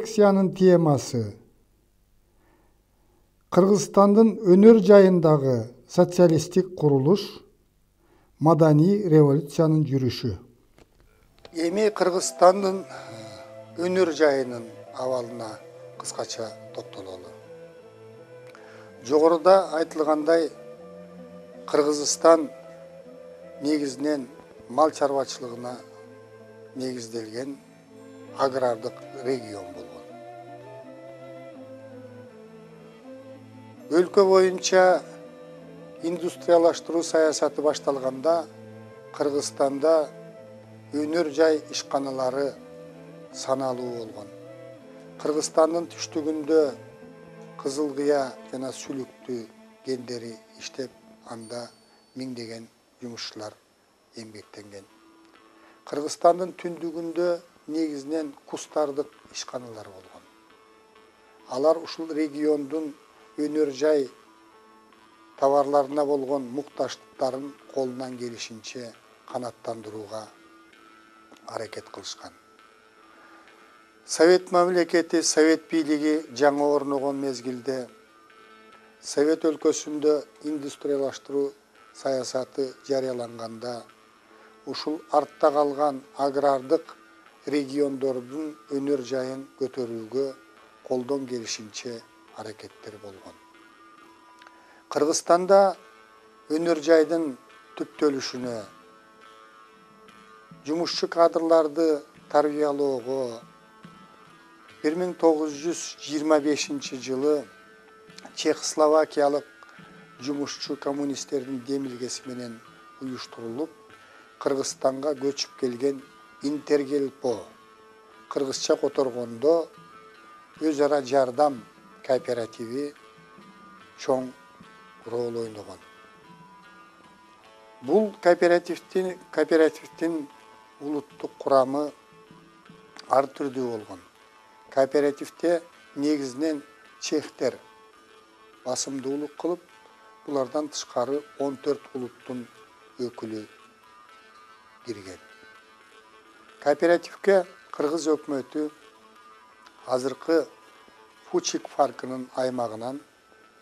лекциянын темасы Кыргызстандын өнөр жайындагы социалисттик курулуш, маданий революциянын жүрүшү. Эми Кыргызстандын өнөр жайынын абалына кыскача токтололу. Жогоруда айтылгандай, Кыргызстан негизинен мал чарбачылыгына негизделген агрардык регион болгон. Өлкө боюнча индустриялаштыруу саясаты башталганда Кыргызстанда өнөр жай ишканалары саналуу болгон. Кыргызстандын түштүгүндө Кызылкыя жана Сүлүктү кендери иштеп, анда миңдеген жумушчулар эмгектенген. Кыргызстандын түндүгүндө негизинен кустардык ишканалар болгон. Алар ушул региондун өнөр жай товарларына болгон мукташтыктарын колунан келишинче канааттандырууга аракет кылышкан. Совет мамлекети, Совет бийлиги жаңы орногон мезгилде Совет өлкөсүндө индустриялаштыруу саясаты жарыяланганда ушул артта калган агрардык региондордун өнөр жайын көтөрүүгө колдон келишинче аракеттер болгон. Кыргызстанда өнөр жайдын түптөлүшүнө, жумушчу кадрларды тарбиялоого 1925 жылы Чехословакиялык жумушчу коммунисттердин демилгеси менен уюштурулуп, Кыргызстанга көчүп келген Интергелпо, кыргызча которгондо өз ара жардам кооперативи чоң роль ойногон. Бул кооперативдин улуттук курамы ар түрдүү болгон. Кооперативде негизинен чехтер басымдуулук кылып, булардан тышкары 14 улуттун өкүлү кирген. Кооперативге Кыргыз өкмөтү азыркы Фучик паркынын аймагынан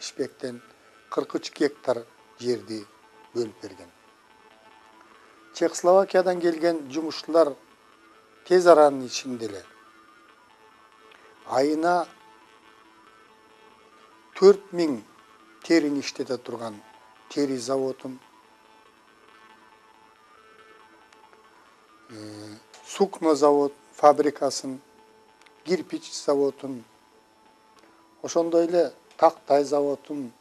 Ишбектен 43 гектар жерди бөлүп берген. Чехословакиядан келген жумушчулар тез аранын ичинде эле айына 4000 терини иштете турган тери заводун, сукно завод фабрикасын, кирпич заводун, ошондой эле тактай заводун,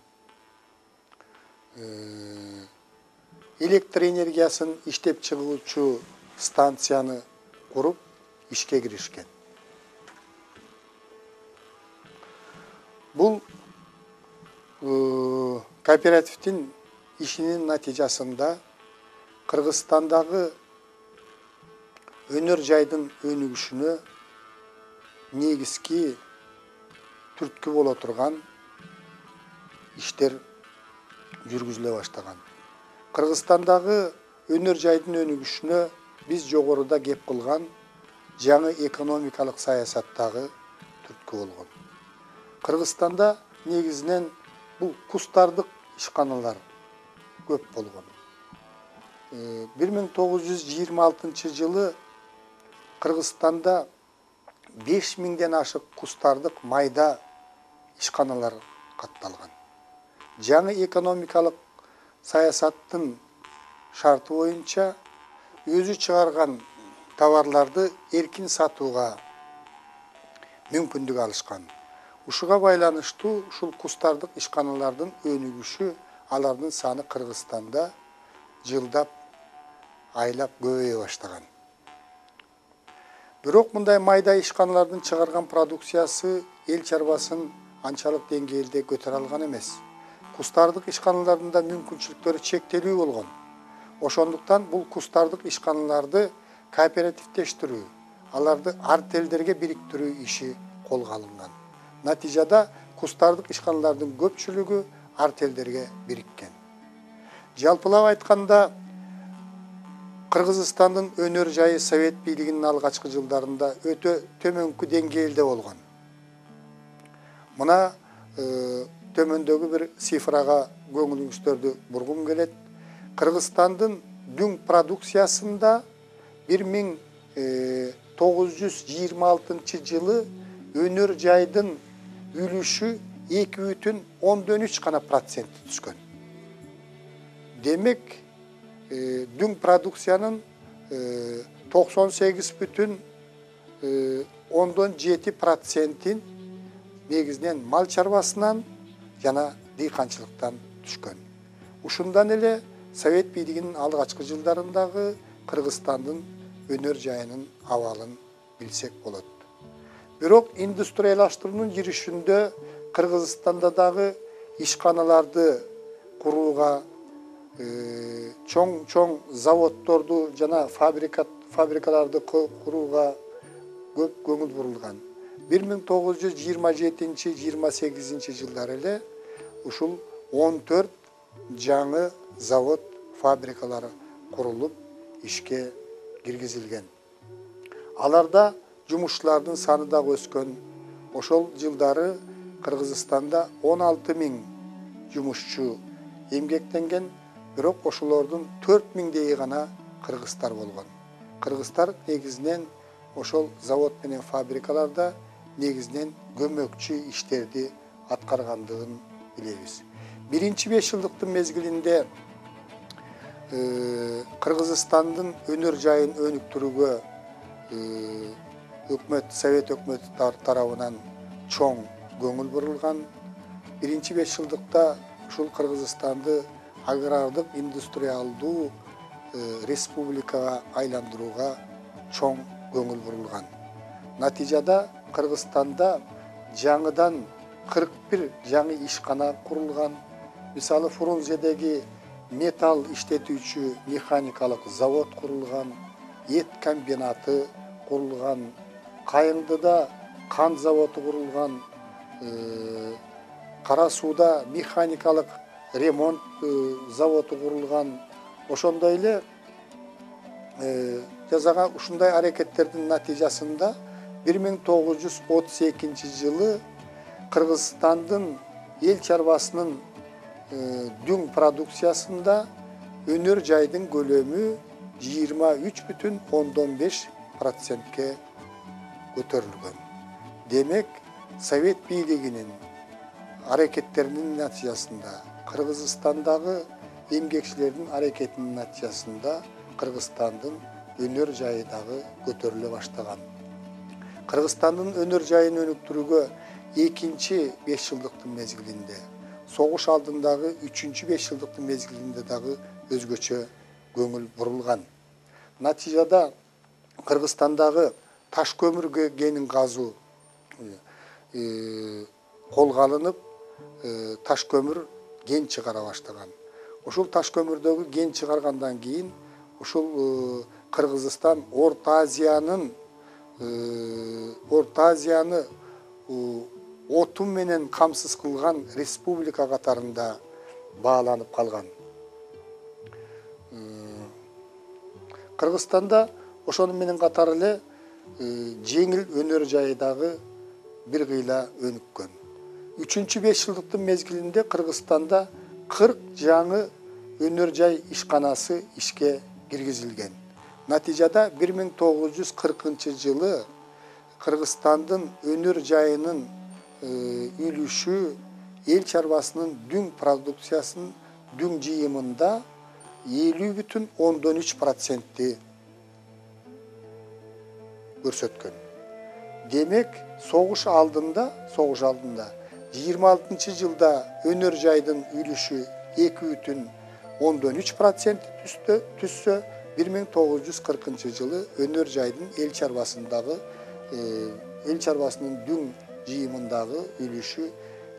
электр энергиясын иштеп чыгуучу станцияны куруп ишке киришкен. Бул кооперативдин ишинин натыйжасында Кыргызстандагы өнөр жайдын өнүгүшүнө негизги түрткү боло турган иштер жүргүзүлө баштаган. Кыргызстандагы өнөр жайдын өнүгүшүнө биз жогоруда кеп кылган жаңы экономикалык саясаттагы түрткү болгон. Кыргызстанда негизинен бул кустардык ишканалар көп болгон. 1926 жылы Кыргызстанда 5000ден ашык кустардык майда ишканалар катталган. Жаңы экономикалык саясаттын шарты боюнча өзү чыгарган товарларды эркин сатууга мүмкүндүк алышкан. Ушуга байланыштуу ушул кустардык ишканалардын өнүгүшү, алардын саны Кыргызстанда жылдап айлап көбөйө баштаган. Бирок мындай майда ишканалардын чыгарган продукциясы эл чарбасын анчалык деңгээлде көтөрө алган эмес. Кустардык ишканалардын да мүмкүнчүлүктөрү чектелүү болгон. Ошондуктан бул кустардык ишканаларды кооперативдештирүү, аларды артелдерге бириктирүү иши колго алынган. Натыйжада кустардык ишканалардын көпчүлүгү артелдерге бириккен. Жалпылап айтканда, Кыргызстандын өнөр жайы Совет бийлигинин алгачкы жылдарында өтө төмөнкү деңгээлде болгон. Мына төмөндөгү bir цифрага көңүлүңүздөрдү бургум келет. Кыргызстандын дүң продукциясында 1926 жылы өнөр жайдын үлүшү 2,3 гана процент түшкөн. Демек, дүң продукциянын 98,7% негизинен мал чарбасынан жана дыйканчылыктан түшкөн. Ушундан эле Совет бийлигинин алгачкы жылдарындагы Кыргызстандын өнөр жайынын абалын билсек болот. Бирок индустриялаштыруунун жүрүшүндө Кыргызстанда дагы ишканаларды курууга, чоң заводдорду жана фабрикаларды курууга көп көңүл бурулган. 1927-28 жылдары эле ушул 14 жаңы завод фабрикалары курулуп ишке киргизилген. Аларда жумушчулардын саны да өскөн. Ошол жылдары Кыргызстанда 16.000 жумушчу эмгектенген, бирок ошолордун 4.000 гана кыргыздар болгон. Кыргыздар негизинен ошол завод менен фабрикаларда негизинен көмөкчү иштерди аткаргандыгын билебиз. Биринчи 5 жылдыктын мезгилинде Кыргызстандын өнөр жайын өнүктүрүүгө Совет өкмөтү тарабынан чоң көңүл бурулган. Биринчи 5 жылдыкта ушул Кыргызстанды агрардык индустриалдуу республикага айландырууга чоң көңүл бурулган. Натыйжада Кыргызстанда жаңыдан 41 жаңы ишкана курулган. Мисалы Фрунзедеги металл иштетүүчү механикалык завод курулган, эт комбинаты курулган, Кайыңдыда кан заводу курулган, Кара сууда механикалык ремонт заводу курулган. Ошондой эле жасаган ушундай аракеттердин натыйжасында 1932 жылы Кыргызстандын эл чарбасынын дүң продукциясында өнөр жайдын көлөмү 23,5%ке көтөрүлгөн. Демек, Совет бийлигинин аракеттеринин натыйжасында, Кыргызстандагы эмгекчилердин аракетинин натыйжасында Кыргызстандын өнөр жайы дагы көтөрүлө баштаган. Кыргызстандын өнөр жайын өнүктүрүүгө экинчи 5 жылдыктын мезгилинде, согуш алдындагы 3-5 жылдыктын мезгилинде дагы өзгөчө көңүл бурулган. Натыйжада Кыргызстандагы таш көмүр кенин казуу колго алынып, таш көмүр кен чыгара баштаган. Ушул таш көмүрдөгү кен чыгаргандан кийин ушул Кыргызстан Орто Азияны отун менен камсыз кылган республика катарында бааланып калган. Кыргызстанда ошону менен катар эле жеңил өнөр жайы дагы бир кыйла өнүккөн. 3-5 жылдыктын мезгилинде Кыргызстанда 40 жаңы өнөр жай ишканасы ишке киргизилген. Натыйжада 1940 жылы Кыргызстандын өнөр жайынын үлүшү эл чарбасынын дүң продукциясынын дүң жыйымында 50,13% көрсөткөн. Демек, согуш алдында 26 жылда өнөр жайдын үлүшү 2,13% түссө, 1940 жылы өнөр жайдын эл чарбасынын дүң жыйымындагы үлүшү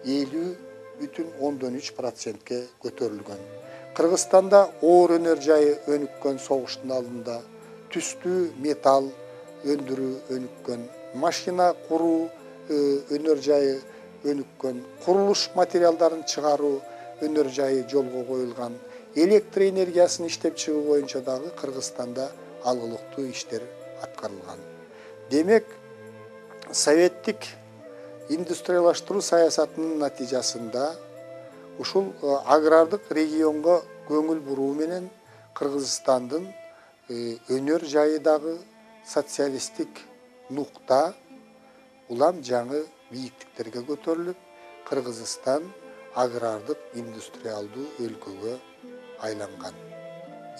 50,13%ке көтөрүлгөн. Кыргызстанда оор өнөр жайы өнүккөн согуштун алдында, түстүү металл өндүрүү өнүккөн, машина куруу өнөр жайы өнүккөн, курулуш материалдарын чыгаруу өнөр жайы жолго коюлган, электр энергиясын иштеп чыгуу боюнча дагы Кыргызстанда алгылыктуу иштер аткарылган. Демек, советтик индустриялаштыруу саясатынын натыйжасында ушул агрардык регионго көңүл буруу менен Кыргызстандын өнөр жайы дагы социалисттик нукта улам жаңы бийиктиктерге көтөрүлүп, Кыргызстан агрардык индустриалдуу өлкөгө айланган.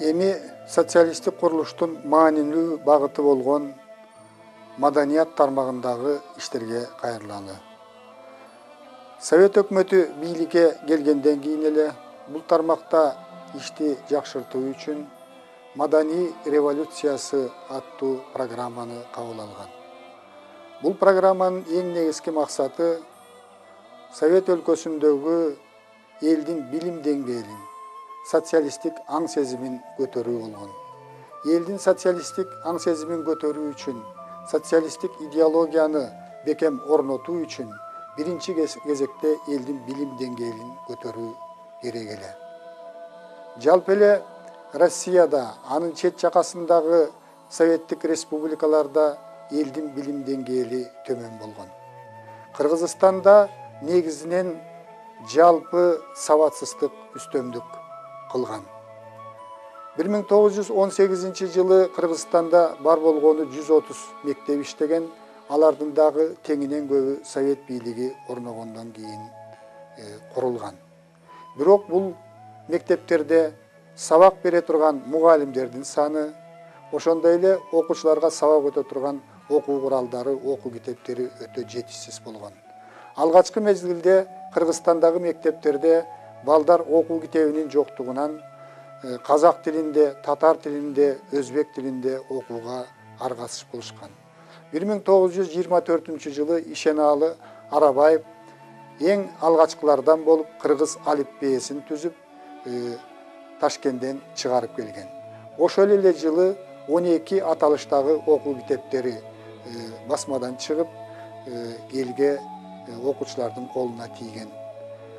Эми социалисттик курулуштун маанилүү багыты болгон маданият тармагындагы иштерге кайрылалы. Совет өкмөтү бийликке келгенден кийин эле бул тармакта ишти жакшыртуу үчүн Madani революциясы аттуу программаны кабыл алган. Бул программанын эң негизги максаты Совет өлкөсүндөгү элдин билим деңгээлин, социалисттик аң сезимин көтөрүү болгон. Элдин социалисттик аң сезимин көтөрүү үчүн, социалисттик идеологияны бекем орнотуу үчүн биринчи кезекте элдин билим деңгээлин көтөрүү керек эле. Жалпы эле Россияда, анын чет жакасындагы советтик республикаларда элдин билим деңгээли төмөн болгон. Кыргызстанда негизинен жалпы сабатсыздык үстөмдүк кылган. 1918 жылы Кыргызстанда бар болгону 130 мектеп иштеген, алардын дагы теңинен көбү совет бийлиги орногондон кийин курулган. Бирок бул мектептерде сабак бере турган мугалимдердин саны, ошондой эле окуучуларга сабак өтө турган окуу куралдары, окуу китептери өтө жетишсиз болгон. Алгачкы мезгилде Кыргызстандагы мектептерде балдар окуу китебинин жоктугунан казак тилинде, татар тилинде, өзбек тилинде окууга аргасыз болушкан. 1924 жылы Ишеналы Арабаев эң алгачкылардан болуп кыргыз алифбесин түзүп Ташкенттен чыгарып келген. Ошол эле жылы 12 аталыштагы окуу китептери басмадан чыгып, элге окуучулардын колуна тийген.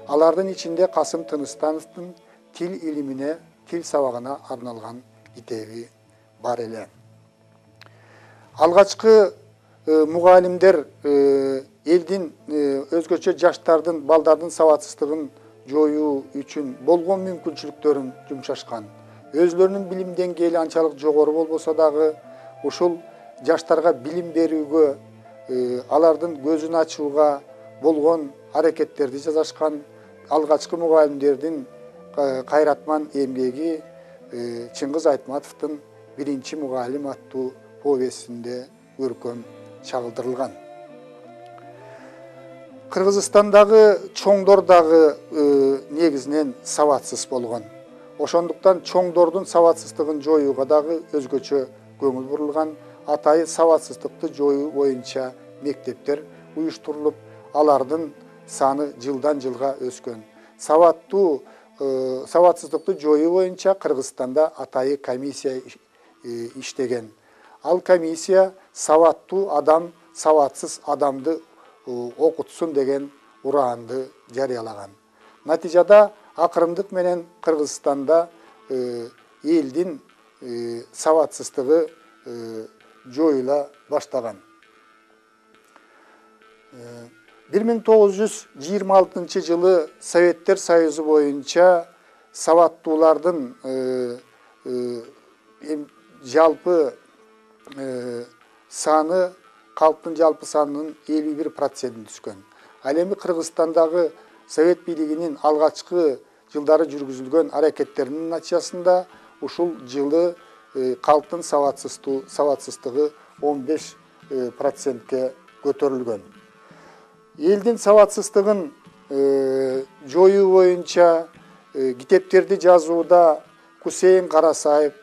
Алардын ичинде Касым Тыныстановдун тил илимине, тил сабагына арналган китеби бар эле. Алгачкы мугалимдер элдин өзгөчө жаштардын, балдардын сабатсыздыгын жоюу үчүн болгон мүмкүнчүлүктөрүн жумшашкан. Өзлөрүнүн билим деңгээли анчалык жогору болбосо дагы, ушул жаштарга билим берүүгө, алардын көзүн ачууга болгон аракеттерди жасашкан. Алгачкы мугалимдердин кайратман эмгеги Чыңгыз Айтматовдун «Биринчи мугалим» аттуу повестинде көркөм чагылдырылган. Кыргызстандагы чоңдор дагы негизинен сабатсыз болгон. Ошондуктан чоңдордун сабатсыздыгын жоюуга дагы өзгөчө көңүл бурулган. Атайы сабатсыздыкты жоюу боюнча мектептер уюштурулуп, алардын саны жылдан жылга өскөн. Сабатсыздыкты жоюу боюнча Кыргызстанда атайы комиссия иштеген. Ал комиссия сабаттуу адам сабатсыз адамды окутсун деген ураанды жарыялаган. Натыйжада акырындык менен Кыргызстанда элдин сабатсыздыгы жоюла баштаган. 1926 жылы Советтер Союзу боюнча сабаттуулардын жалпы саны калктын жалпы санынын 51% түскөн. Ал эми Кыргызстандагы Совет бийлигинин алгачкы жылдары жүргүзүлгөн аракеттеринин натыйжасында ушул жылы калктын сабатсыздыгы 15%ке көтөрүлгөн. Элдин сабатсыздыгын жоюу боюнча китептерди жазууда Кусейин Карасаев,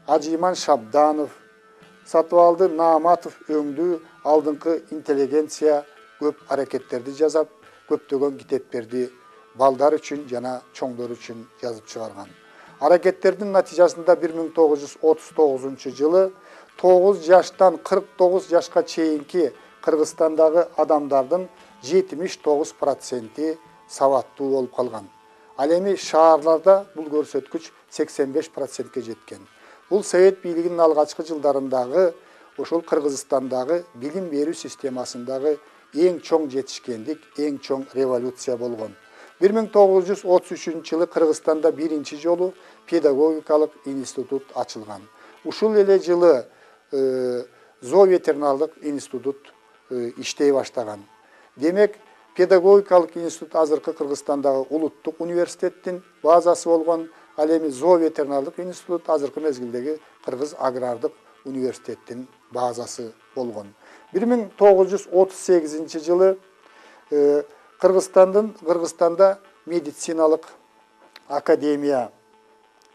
Ажиман Шабданов, Сатыбалды Нааматов өңдүү алдыңкы интеллигенция көп аракеттерди жасап, көптөгөн китептерди балдар үчүн жана чоңдор үчүн жазып чыгарган. Аракеттердин натыйжасында 1939 жылы 9 жаштан 49 жашка чейинки Кыргызстандагы адамдардын 79% сабаттуу болуп калган. Ал эми шаарларда бул көрсөткүч 85%ке жеткен. Бул Совет бийлигинин алгачкы жылдарындагы ошол Кыргызстандагы билим берүү системасындагы эң чоң жетишкендик, эң чоң революция болгон. 1933 жылы Кыргызстанда биринчи жолу педагогикалык институт ачылган. Ушул эле жылы зооветеринарлык институт иштей баштаган. Демек, педагогикалык институт азыркы Кыргызстандагы улуттук университеттин базасы болгон, ал эми зооветеринарлык институт азыркы мезгилдеги Кыргыз агрардык университеттин базасы болгон. 1938 жылы Кыргызстанда медициналык академия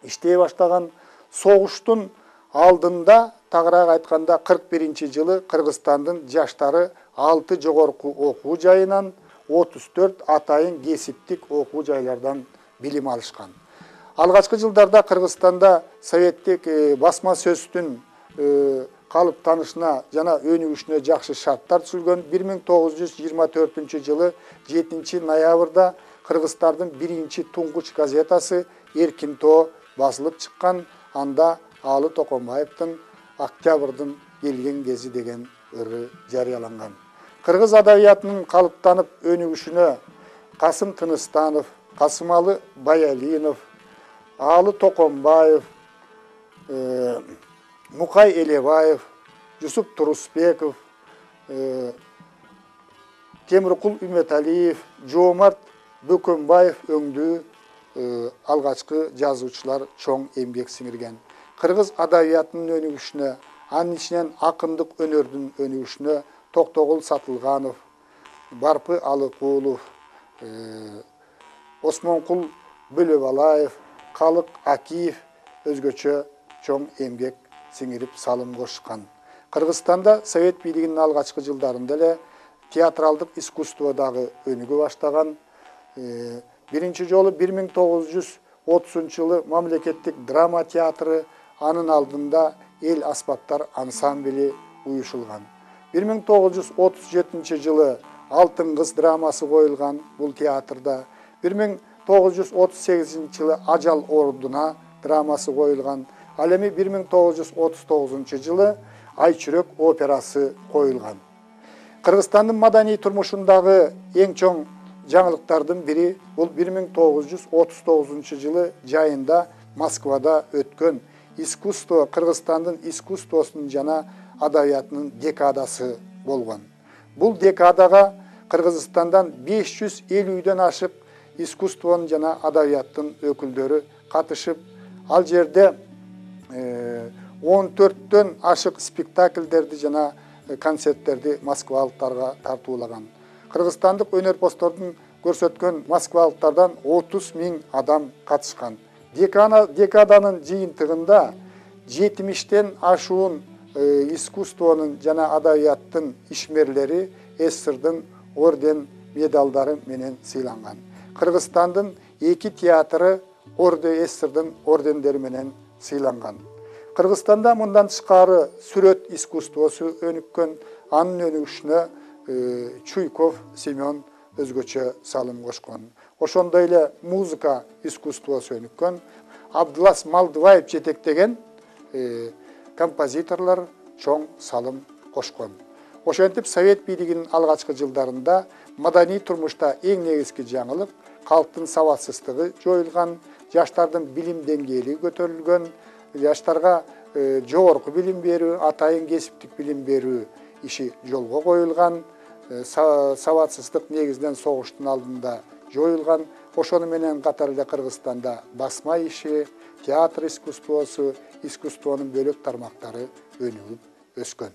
иштей баштаган. Согуштун алдында, тагыраак айтканда 41 жылы Кыргызстандын жаштары 6 жогорку окуу жайынан 34 атайын кесиптик окуу жайлардан билим алышкан. Алгачкы жылдарда Кыргызстанда советтик басма сөздүн калыптанышына жана өнүгүшүнө жакшы шарттар түзүлгөн. 1924 жылы 7 ноябрда Кыргыздардын биринчи туңгуч газетасы Эркин Тоо басылып чыккан. Анда Алы Токомбаевдин Октябрдын келген кези деген өрү жарыяланган. Кыргыз адабиятынын калыптанып өнүгүшүнө Касым Тыныстанов, Касымалы Баялинов, Алы Токомбаев, Мукай Элебаев, Жусуп Турусбеков, Темиркул Үмөталиев, Жоомарт Бөкөнбаев өңдүү алгачкы жазуучулар чоң эмгек сиңирген. Кыргыз адабиятынын өнүгүшүнө, анын ичинен акындык өнөрдүн өнүгүшүнө Токтогул Сатылганов, Барпы Алыкулов, Осмонкул Бөлөбалаев, Калык Акиев өзгөчө чоң эмгек сиңирип салым кошкан. Кыргызстанда совет бийлигинин алгачкы жылдарында эле театралдык искусство дагы өнүгө баштаган. Биринчи жолу 1930 жылы мамлекеттик драма театры, анын алдында эл аспаптар ансамбли уюшулган. 1937 жылы Алтын кыз драмасы коюлган бул театрда. 1938 жылы Ажал ордуна драмасы коюлган. Ал эми 1939 жылы Айчүрөк операсы коюлган. Кыргызстандын маданий турмушундагы эң чоң жаңылыктардын бири бул 1939 жылы жайында Москвада өткөн искусство, Кыргызстандын искусствосунун жана адабиятынын декадасы болгон. Бул декадага Кыргызстандан 550ден ашык искусствонун жана адабияттын өкүлдөрү катышып, ал жерде 14дөн ашык спектакльдерди жана концерттерди москвалыктарга тартуулаган. Кыргызстандык өнөрпоздордун көрсөткөн москвалыктардан 30 000 адам катышкан. Декаданын жыйынтыгында 70ден ашуун искусствонун жана адабияттын ишмерлери СССРдын орден медалдары менен сыйланган. Кыргызстандын 2 театры СССРдын ордендери менен сыйланган. Кыргызстанда мындан тышкары сүрөт искусствосу өнүккөн, анын өнүгүшүнө Чуйков Семен өзгөчө салым кошкон. Ошондой эле музыка искусствосу өнүккөн. Абдылас Малдыбаев жетектеген композиторлор чоң салым кошкон. Ошентип совет бийлигинин алгачкы жылдарында маданий турмушта эң негизги жаңылык калктын сабатсыздыгы жоюлган, жаштардын билим деңгээли көтөрүлгөн, жаштарга жогорку билим берүү, атайын кесиптик билим берүү иши жолго коюлган. Сабатсыздык негизинен согуштун алдында жоюлган. Ошону менен катар эле Кыргызстанда басма иши, театр искусствосу, искусствонун бөлөк тармактары өнүгүп өскөн.